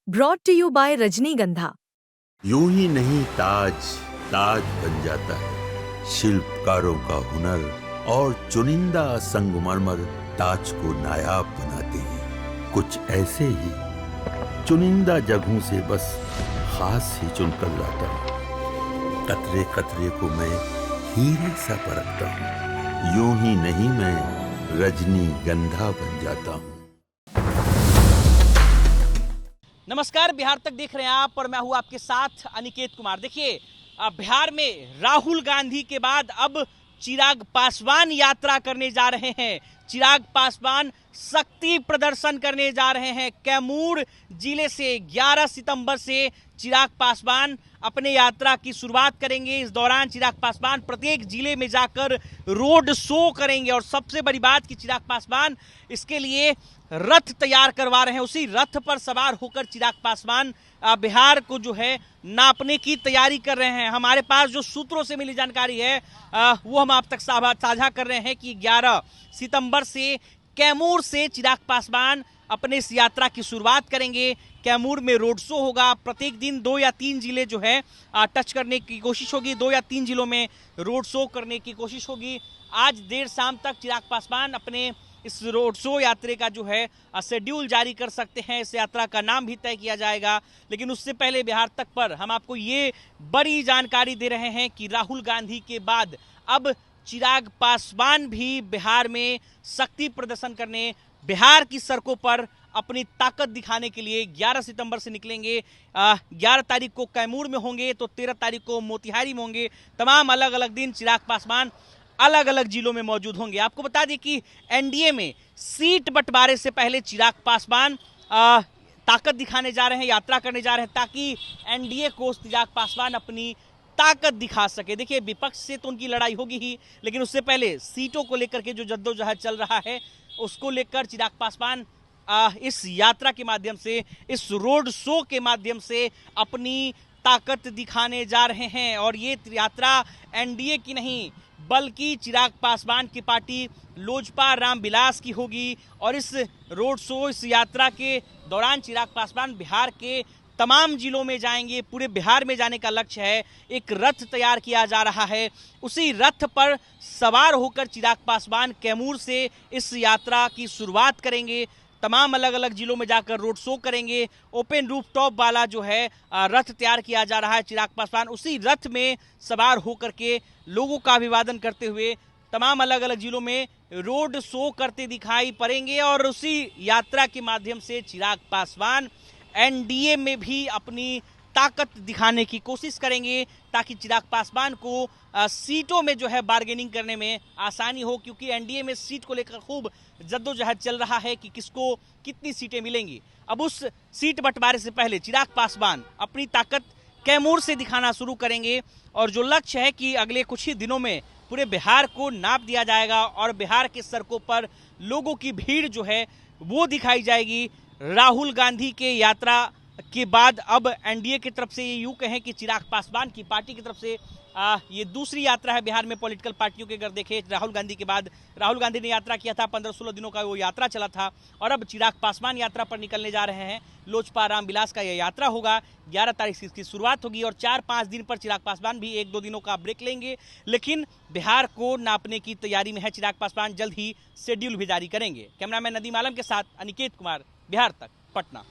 Brought to you bye रजनीगंधा। यूं ही नहीं ताज ताज बन जाता है, शिल्पकारों का हुनर और चुनिंदा संगमरमर ताज को नायाब बनाते हैं। कुछ ऐसे ही चुनिंदा जगहों से बस खास ही चुनकर लाता हूँ। कतरे कतरे को मैं हीरे सा परखता हूँ। यूं ही नहीं मैं रजनीगंधा बन जाता हूँ। नमस्कार, बिहार तक देख रहे हैं आप और मैं हूं आपके साथ अनिकेत कुमार। देखिए, बिहार में राहुल गांधी के बाद अब चिराग पासवान यात्रा करने जा रहे हैं। चिराग पासवान शक्ति प्रदर्शन करने जा रहे हैं। कैमूर जिले से 11 सितंबर से चिराग पासवान अपने यात्रा की शुरुआत करेंगे। इस दौरान चिराग पासवान प्रत्येक जिले में जाकर रोड शो करेंगे और सबसे बड़ी बात कि चिराग पासवान इसके लिए रथ तैयार करवा रहे हैं। उसी रथ पर सवार होकर चिराग पासवान बिहार को जो है नापने की तैयारी कर रहे हैं। हमारे पास जो सूत्रों से मिली जानकारी है वो हम आप तक साझा कर रहे हैं कि 11 सितंबर से कैमूर से चिराग पासवान अपने इस यात्रा की शुरुआत करेंगे। कैमूर में रोड शो होगा। प्रत्येक दिन 2 या 3 जिले जो है टच करने की कोशिश होगी। 2 या 3 जिलों में रोड शो करने की कोशिश होगी। आज देर शाम तक चिराग पासवान अपने इस रोड शो यात्रा का जो है शेड्यूल जारी कर सकते हैं। इस यात्रा का नाम भी तय किया जाएगा। लेकिन उससे पहले बिहार तक पर हम आपको ये बड़ी जानकारी दे रहे हैं कि राहुल गांधी के बाद अब चिराग पासवान भी बिहार में शक्ति प्रदर्शन करने, बिहार की सड़कों पर अपनी ताकत दिखाने के लिए 11 सितंबर से निकलेंगे। 11 तारीख को कैमूर में होंगे तो 13 तारीख को मोतिहारी में होंगे। तमाम अलग अलग दिन चिराग पासवान अलग अलग जिलों में मौजूद होंगे। आपको बता दें कि एनडीए में सीट बंटवारे से पहले चिराग पासवान ताकत दिखाने जा रहे हैं, यात्रा करने जा रहे हैं, ताकि एनडीए को चिराग पासवान अपनी ताकत दिखा सके। देखिए, विपक्ष से तो उनकी लड़ाई होगी ही, लेकिन उससे पहले सीटों को लेकर के जो जद्दोजहद चल रहा है उसको लेकर चिराग पासवान इस यात्रा के माध्यम से, इस रोड शो के माध्यम से अपनी ताकत दिखाने जा रहे हैं। और ये यात्रा एनडीए की नहीं बल्कि चिराग पासवान की पार्टी लोजपा रामविलास की होगी। और इस रोड शो, इस यात्रा के दौरान चिराग पासवान बिहार के तमाम जिलों में जाएंगे। पूरे बिहार में जाने का लक्ष्य है। एक रथ तैयार किया जा रहा है। उसी रथ पर सवार होकर चिराग पासवान कैमूर से इस यात्रा की शुरुआत करेंगे। तमाम अलग अलग जिलों में जाकर रोड शो करेंगे। ओपन रूफटॉप वाला जो है रथ तैयार किया जा रहा है। चिराग पासवान उसी रथ में सवार होकर के लोगों का अभिवादन करते हुए तमाम अलग अलग जिलों में रोड शो करते दिखाई पड़ेंगे। और उसी यात्रा के माध्यम से चिराग पासवान एनडीए में भी अपनी ताकत दिखाने की कोशिश करेंगे, ताकि चिराग पासवान को सीटों में जो है बार्गेनिंग करने में आसानी हो। क्योंकि एनडीए में सीट को लेकर खूब जद्दोजहद चल रहा है कि किसको कितनी सीटें मिलेंगी। अब उस सीट बंटवारे से पहले चिराग पासवान अपनी ताकत कैमूर से दिखाना शुरू करेंगे। और जो लक्ष्य है कि अगले कुछ ही दिनों में पूरे बिहार को नाप दिया जाएगा और बिहार के सड़कों पर लोगों की भीड़ जो है वो दिखाई जाएगी। राहुल गांधी के यात्रा के बाद अब एनडीए की तरफ से ये यूं कहें कि चिराग पासवान की पार्टी की तरफ से ये दूसरी यात्रा है बिहार में पॉलिटिकल पार्टियों के। अगर देखें राहुल गांधी के बाद, राहुल गांधी ने यात्रा किया था, 15-16 दिनों का वो यात्रा चला था। और अब चिराग पासवान यात्रा पर निकलने जा रहे हैं। लोजपा रामविलास का यह यात्रा होगा। 11 तारीख से इसकी शुरुआत होगी और 4-5 दिन पर चिराग पासवान भी 1-2 दिनों का ब्रेक लेंगे। लेकिन बिहार को नापने की तैयारी में है चिराग पासवान। जल्द ही शेड्यूल भी जारी करेंगे। कैमरामैन नदीम आलम के साथ अनिकेत कुमार, बिहार तक, पटना।